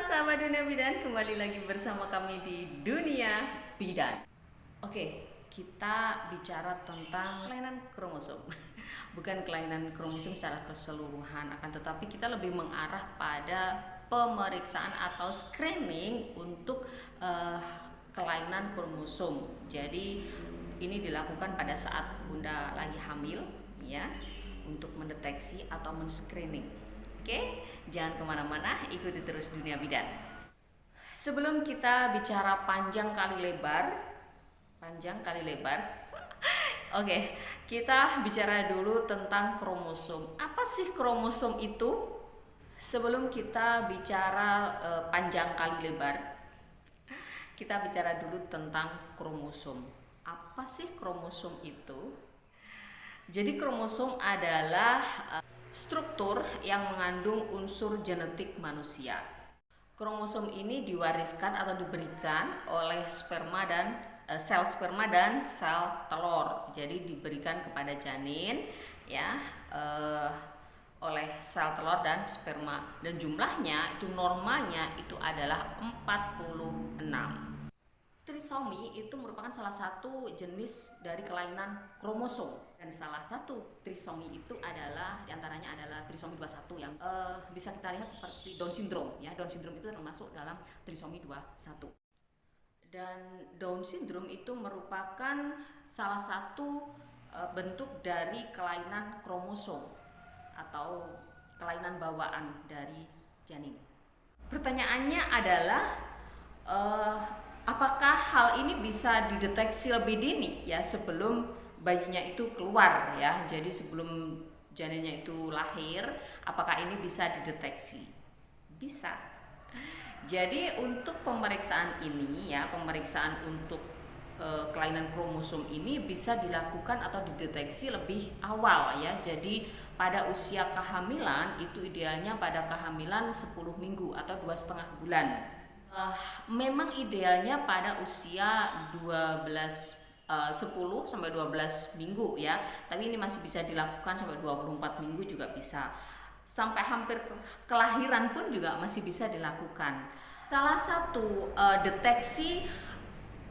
sahabat dunia bidan, kembali lagi bersama kami di dunia bidan. Oke, kita bicara tentang kelainan kromosom. Bukan kelainan kromosom secara keseluruhan, akan tetapi kita lebih mengarah pada pemeriksaan atau screening untuk kelainan kromosom. Jadi ini dilakukan pada saat bunda lagi hamil, ya, untuk mendeteksi atau men-screening. Oke, jangan kemana-mana, ikuti terus dunia bidan. Sebelum kita bicara panjang kali lebar, oke, kita bicara dulu tentang kromosom. Apa sih kromosom itu? Sebelum kita bicara panjang kali lebar, kita bicara dulu tentang kromosom. Apa sih kromosom itu? Jadi kromosom adalah struktur yang mengandung unsur genetik manusia. Kromosom ini diwariskan atau diberikan oleh sel sperma dan sel telur. Jadi diberikan kepada janin, ya, oleh sel telur dan sperma. Dan jumlahnya itu normanya itu adalah 46. Trisomi itu merupakan salah satu jenis dari kelainan kromosom, dan salah satu trisomi itu adalah diantaranya adalah trisomi 21 yang bisa kita lihat seperti Down syndrome, ya. Down syndrome itu termasuk dalam trisomi 21. Dan Down syndrome itu merupakan salah satu bentuk dari kelainan kromosom atau kelainan bawaan dari janin. Pertanyaannya adalah apakah hal ini bisa dideteksi lebih dini, ya, sebelum bayinya itu keluar, ya. Jadi sebelum janinnya itu lahir, apakah ini bisa dideteksi? Bisa. Jadi untuk pemeriksaan ini, ya, pemeriksaan untuk kelainan kromosom ini bisa dilakukan atau dideteksi lebih awal, ya. Jadi pada usia kehamilan itu idealnya pada kehamilan 10 minggu atau 2,5 bulan. Memang idealnya pada usia 10 sampai 12 minggu, ya. Tapi ini masih bisa dilakukan sampai 24 minggu juga bisa. Sampai hampir kelahiran pun juga masih bisa dilakukan. Salah satu deteksi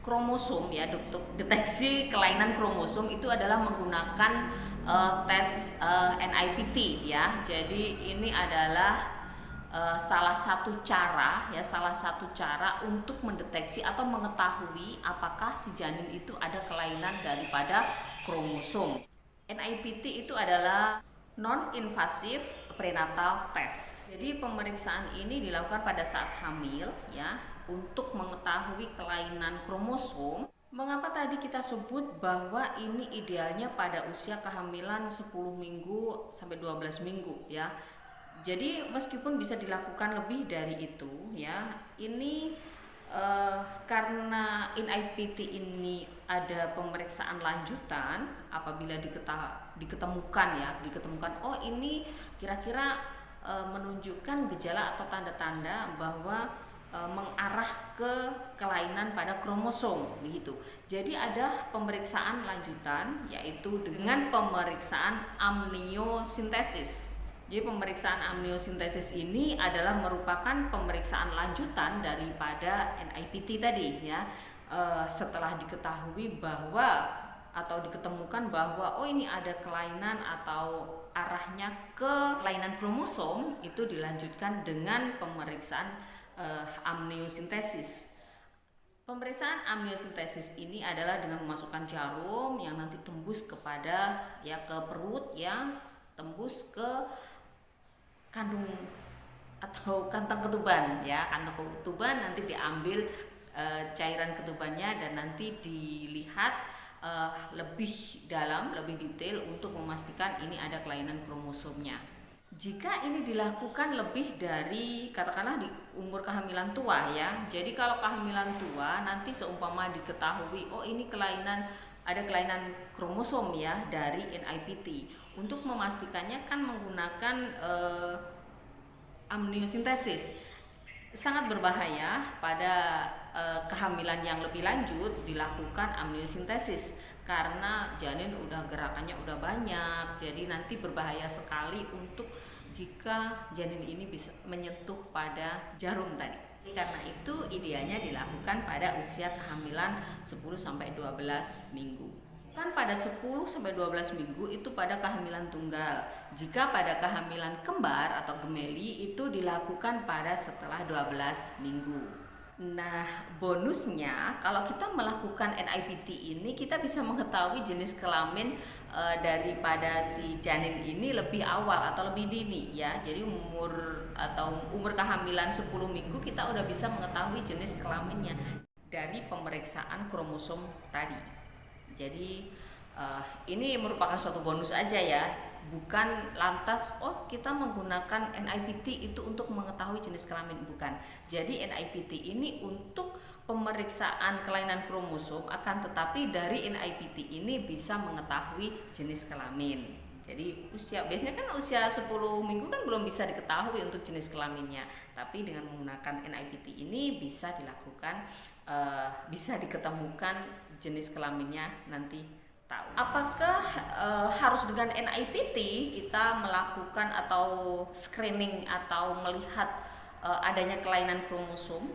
kromosom, ya, deteksi kelainan kromosom itu adalah menggunakan tes NIPT, ya. Jadi ini adalah salah satu cara untuk mendeteksi atau mengetahui apakah si janin itu ada kelainan daripada kromosom. NIPT itu adalah non-invasive prenatal test. Jadi pemeriksaan ini dilakukan pada saat hamil, ya, untuk mengetahui kelainan kromosom. Mengapa tadi kita sebut bahwa ini idealnya pada usia kehamilan 10 minggu sampai 12 minggu, ya. Jadi meskipun bisa dilakukan lebih dari itu, ya, ini karena NIPT ini ada pemeriksaan lanjutan apabila diketemukan oh ini kira-kira menunjukkan gejala atau tanda-tanda bahwa mengarah ke kelainan pada kromosom, begitu. Jadi ada pemeriksaan lanjutan, yaitu dengan pemeriksaan amniosintesis. Jadi pemeriksaan amniosintesis ini adalah merupakan pemeriksaan lanjutan daripada NIPT tadi, ya. Setelah diketahui bahwa atau diketemukan bahwa oh ini ada kelainan atau arahnya ke kelainan kromosom, itu dilanjutkan dengan pemeriksaan amniosintesis. Pemeriksaan amniosintesis ini adalah dengan memasukkan jarum yang nanti tembus kepada, ya, ke perut, yang tembus ke kandung atau kantong ketuban, ya. Kantong ketuban nanti diambil cairan ketubannya dan nanti dilihat lebih dalam, lebih detail untuk memastikan ini ada kelainan kromosomnya. Jika ini dilakukan lebih dari, katakanlah, di umur kehamilan tua, ya. Jadi kalau kehamilan tua nanti seumpama diketahui oh ini ada kelainan kromosom, ya, dari NIPT. Untuk memastikannya kan menggunakan amniosintesis. Sangat berbahaya pada kehamilan yang lebih lanjut dilakukan amniosintesis karena janin gerakannya udah banyak, jadi nanti berbahaya sekali untuk jika janin ini bisa menyentuh pada jarum tadi. Karena itu idealnya dilakukan pada usia kehamilan 10-12 minggu. Kan pada 10-12 minggu itu pada kehamilan tunggal. Jika pada kehamilan kembar atau gemeli itu dilakukan pada setelah 12 minggu. Nah, bonusnya kalau kita melakukan NIPT ini kita bisa mengetahui jenis kelamin daripada si janin ini lebih awal atau lebih dini ya. Jadi umur kehamilan 10 minggu kita udah bisa mengetahui jenis kelaminnya dari pemeriksaan kromosom tadi. Jadi ini merupakan suatu bonus aja ya, bukan lantas kita menggunakan NIPT itu untuk mengetahui jenis kelamin, bukan. Jadi NIPT ini untuk pemeriksaan kelainan kromosom, akan tetapi dari NIPT ini bisa mengetahui jenis kelamin. Jadi biasanya kan usia 10 minggu kan belum bisa diketahui untuk jenis kelaminnya, tapi dengan menggunakan NIPT ini bisa dilakukan, bisa diketemukan jenis kelaminnya nanti. Apakah harus dengan NIPT kita melakukan atau screening atau melihat adanya kelainan kromosom?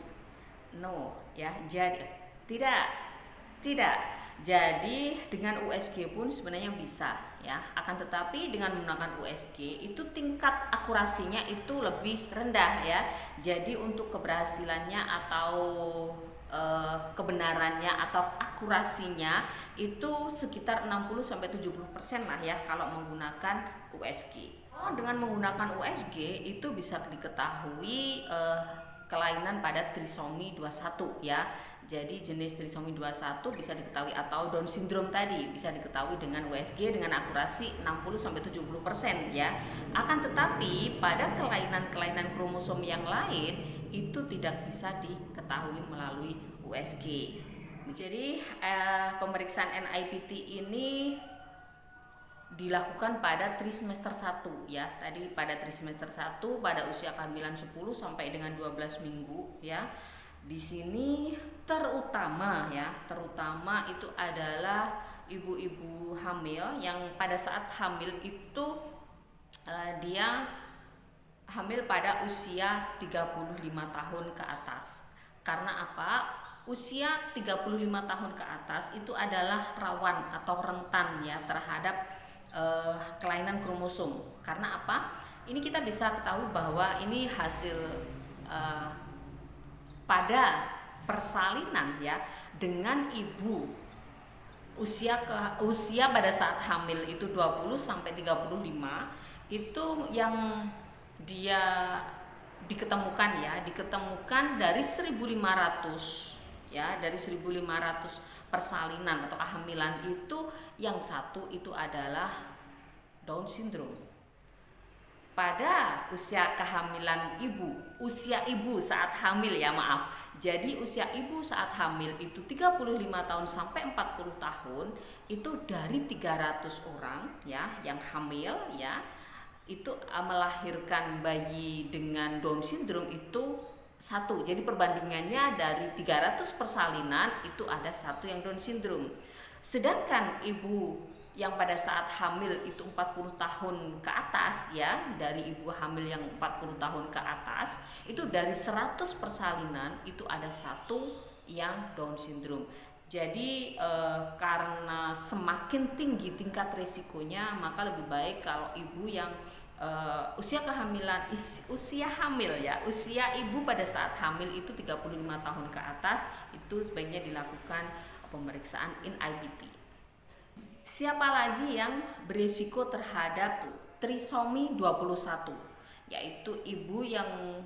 No, ya. Jadi tidak. Jadi dengan USG pun sebenarnya bisa ya. Akan tetapi dengan menggunakan USG itu tingkat akurasinya itu lebih rendah ya. Jadi untuk keberhasilannya atau kebenarannya atau akurasinya itu sekitar 60-70% lah ya kalau menggunakan USG. Dengan menggunakan USG itu bisa diketahui kelainan pada trisomi 21 ya. Jadi jenis trisomi 21 bisa diketahui atau Down syndrome tadi bisa diketahui dengan USG dengan akurasi 60-70% ya. Akan tetapi pada kelainan-kelainan kromosom yang lain itu tidak bisa diketahui melalui USG. Jadi pemeriksaan NIPT ini dilakukan pada trimester 1 ya. Tadi pada trimester 1 pada usia kehamilan 10 sampai dengan 12 minggu ya. Di sini terutama itu adalah ibu-ibu hamil yang pada saat hamil itu dia hamil pada usia 35 tahun ke atas. Karena apa? Usia 35 tahun ke atas itu adalah rawan atau rentan ya terhadap kelainan kromosom. Karena apa? Ini kita bisa ketahui bahwa ini hasil pada persalinan ya dengan ibu usia pada saat hamil itu 20-35 itu yang dia diketemukan dari 1.500 ya, dari 1.500 persalinan atau kehamilan itu yang satu itu adalah Down syndrome. Pada usia kehamilan usia ibu saat hamil ya jadi usia ibu saat hamil itu 35 tahun sampai 40 tahun itu dari 300 orang ya yang hamil ya itu melahirkan bayi dengan Down syndrome itu satu. Jadi perbandingannya dari 300 persalinan itu ada satu yang Down syndrome. Sedangkan ibu yang pada saat hamil itu 40 tahun ke atas ya, dari ibu hamil yang 40 tahun ke atas itu dari 100 persalinan itu ada satu yang Down syndrome. Jadi karena semakin tinggi tingkat risikonya maka lebih baik kalau ibu yang usia ibu pada saat hamil itu 35 tahun ke atas itu sebaiknya dilakukan pemeriksaan NIPT. Siapa lagi yang berisiko terhadap trisomi 21? Yaitu ibu yang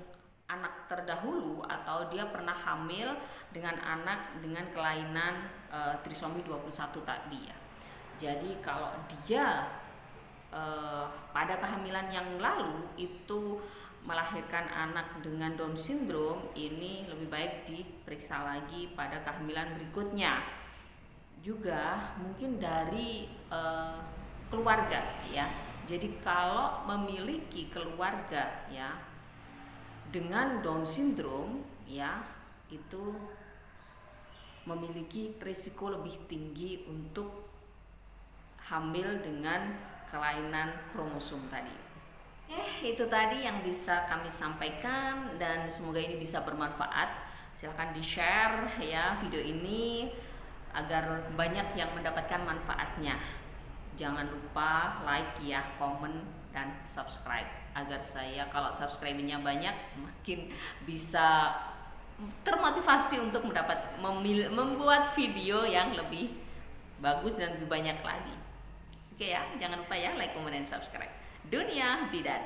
anak terdahulu atau dia pernah hamil dengan anak dengan kelainan trisomi 21 tadi ya. Jadi kalau dia pada kehamilan yang lalu itu melahirkan anak dengan Down syndrome, ini lebih baik diperiksa lagi pada kehamilan berikutnya. Juga mungkin dari keluarga ya. Jadi kalau memiliki keluarga ya dengan Down syndrome ya itu memiliki risiko lebih tinggi untuk hamil dengan kelainan kromosom tadi. Itu tadi yang bisa kami sampaikan dan semoga ini bisa bermanfaat. Silahkan di-share ya video ini agar banyak yang mendapatkan manfaatnya. Jangan lupa like ya, komen, dan subscribe agar saya, kalau subscribe-nya banyak, semakin bisa termotivasi untuk membuat video yang lebih bagus dan lebih banyak lagi. Oke ya, jangan lupa ya like, comment, dan subscribe. Dunia Bidan.